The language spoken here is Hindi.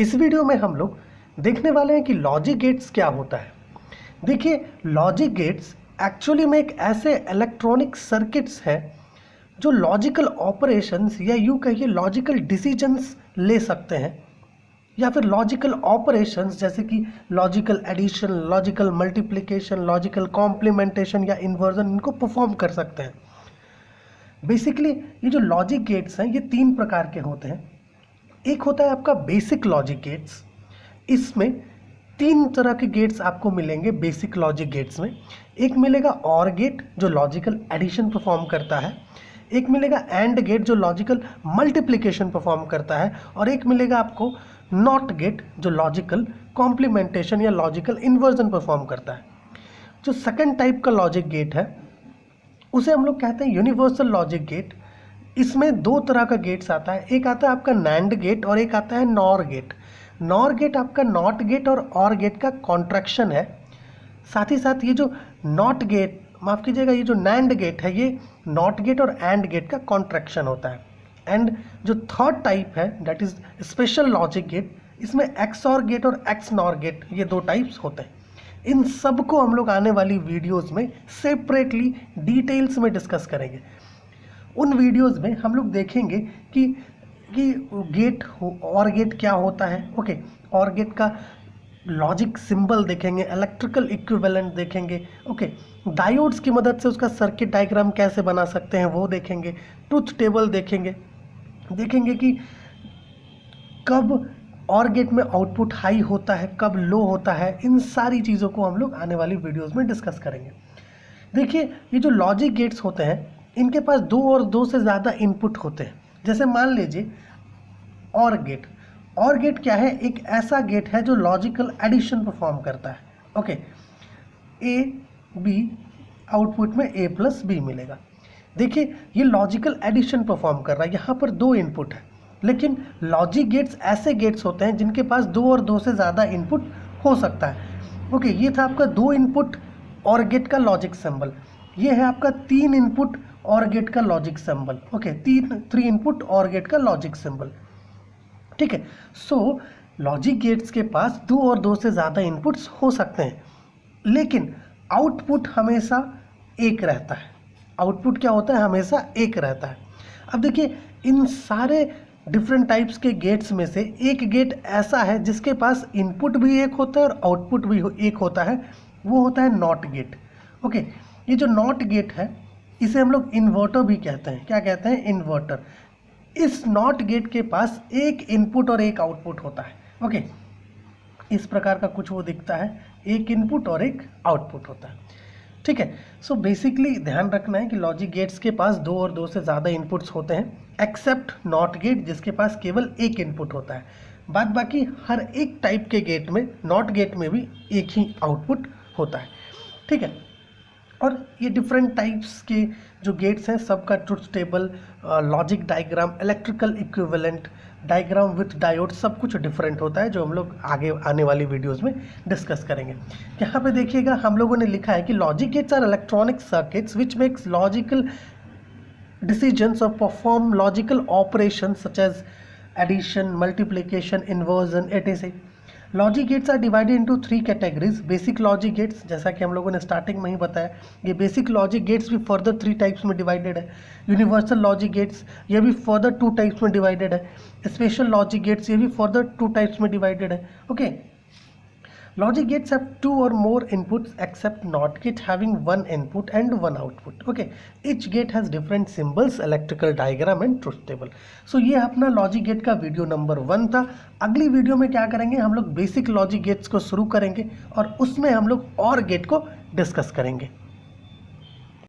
इस वीडियो में हम लोग देखने वाले हैं कि लॉजिक गेट्स क्या होता है। देखिए, लॉजिक गेट्स एक्चुअली में एक ऐसे इलेक्ट्रॉनिक सर्किट्स है जो लॉजिकल ऑपरेशंस या यूँ कहिए लॉजिकल डिसीजंस ले सकते हैं, या फिर लॉजिकल ऑपरेशंस जैसे कि logical addition, logical multiplication, logical complementation या इन्वर्जन, इनको परफॉर्म कर सकते हैं। बेसिकली ये जो लॉजिक गेट्स हैं ये तीन प्रकार के होते हैं। एक होता है आपका बेसिक लॉजिक गेट्स। इसमें तीन तरह के गेट्स आपको मिलेंगे बेसिक लॉजिक गेट्स में। एक मिलेगा ऑर गेट जो लॉजिकल एडिशन परफॉर्म करता है, एक मिलेगा एंड गेट जो लॉजिकल मल्टीप्लिकेशन परफॉर्म करता है, और एक मिलेगा आपको नॉट गेट जो लॉजिकल कॉम्प्लीमेंटेशन या लॉजिकल इन्वर्जन परफॉर्म करता है। जो सेकंड टाइप का लॉजिक गेट है उसे हम लोग कहते हैं यूनिवर्सल लॉजिक गेट। इसमें दो तरह का गेट्स आता है, एक आता है आपका नैंड गेट और एक आता है नॉर गेट। नॉर गेट आपका नॉट गेट और ऑर गेट का कॉन्ट्रैक्शन है। साथ ही साथ ये जो नॉट गेट, माफ़ कीजिएगा, ये जो नैंड गेट है ये नॉट गेट और एंड गेट का कॉन्ट्रैक्शन होता है। एंड जो थर्ड टाइप है that is special logic gate, इसमें एक्स ऑर गेट और एक्स नॉर गेट ये दो टाइप्स होते हैं। इन सब को हम लोग आने वाली वीडियोस में सेपरेटली डिटेल्स में डिस्कस करेंगे। उन वीडियोस में हम लोग देखेंगे कि गेट और गेट क्या होता है। ओके, और गेट का लॉजिक सिंबल देखेंगे, इलेक्ट्रिकल इक्विवेलेंट देखेंगे। ओके, डायोड्स की मदद से उसका सर्किट डायग्राम कैसे बना सकते हैं वो देखेंगे। ट्रुथ टेबल देखेंगे कि कब और गेट में आउटपुट हाई होता है, कब लो होता है। इन सारी चीज़ों को हम लोग आने वाली वीडियोस में डिस्कस करेंगे। देखिए, ये जो लॉजिक गेट्स होते हैं इनके पास दो और दो से ज़्यादा इनपुट होते हैं। जैसे मान लीजिए और गेट। और गेट क्या है? एक ऐसा गेट है जो लॉजिकल एडिशन परफॉर्म करता है। ओके, ए बी, आउटपुट में ए प्लस बी मिलेगा। देखिए, ये लॉजिकल एडिशन परफॉर्म कर रहा है। यहाँ पर दो इनपुट है, लेकिन लॉजिक गेट्स ऐसे गेट्स होते हैं जिनके पास दो और दो से ज़्यादा इनपुट हो सकता है। ओके, ये था आपका दो इनपुट और गेट का लॉजिक सिंबल। ये है आपका तीन इनपुट और गेट का logic symbol. Okay, three input और गेट का लॉजिक सिंबल। ठीक है, सो लॉजिक गेट्स के पास दो और दो से ज़्यादा इनपुट्स हो सकते हैं, लेकिन आउटपुट हमेशा एक रहता है। आउटपुट क्या होता है? हमेशा एक रहता है। अब देखिए, इन सारे डिफरेंट टाइप्स के गेट्स में से एक गेट ऐसा है जिसके पास इनपुट भी एक होता है और आउटपुट भी एक होता है, वो होता है नॉट गेट। ओके, ये जो नॉट गेट है इसे हम लोग इन्वर्टर भी कहते हैं। क्या कहते हैं? इन्वर्टर। इस नॉट गेट के पास एक इनपुट और एक आउटपुट होता है। ओके, इस प्रकार का कुछ वो दिखता है, एक इनपुट और एक आउटपुट होता है। ठीक है, सो बेसिकली ध्यान रखना है कि लॉजिक गेट्स के पास दो और दो से ज़्यादा इनपुट्स होते हैं, एक्सेप्ट नॉट गेट जिसके पास केवल एक इनपुट होता है। बाद बाकी हर एक टाइप के गेट में, नॉट गेट में भी एक ही आउटपुट होता है। ठीक है, और ये डिफरेंट टाइप्स के जो गेट्स हैं सबका truth table, logic diagram, electrical equivalent diagram with diode सब कुछ डिफरेंट होता है, जो हम लोग आगे आने वाली वीडियोस में डिस्कस करेंगे। यहाँ पे देखिएगा हम लोगों ने लिखा है कि logic gates are electronic circuits which makes logical decisions or perform logical operations such as addition, multiplication, inversion, etc. Logic gates are divided into three categories. Basic logic gates, जैसा कि हम लोगों ने स्टार्टिंग में ही बताया, ये basic logic gates भी further थ्री टाइप्स में डिवाइडेड है। यूनिवर्सल लॉजिक गेट्स ये भी फर्दर टू टाइप्स में डिवाइडेड है। स्पेशल लॉजिक गेट्स ये भी फर्दर टू टाइप्स में डिवाइडेड है। Okay, Logic gates have two or more inputs except NOT gate having one input and one output. Okay, each gate has different symbols, electrical diagram and truth table. So ये अपना लॉजिक गेट का वीडियो नंबर 1 था। अगली वीडियो में क्या करेंगे, हम लोग बेसिक लॉजिक गेट्स को शुरू करेंगे और उसमें हम लोग और गेट को डिस्कस करेंगे।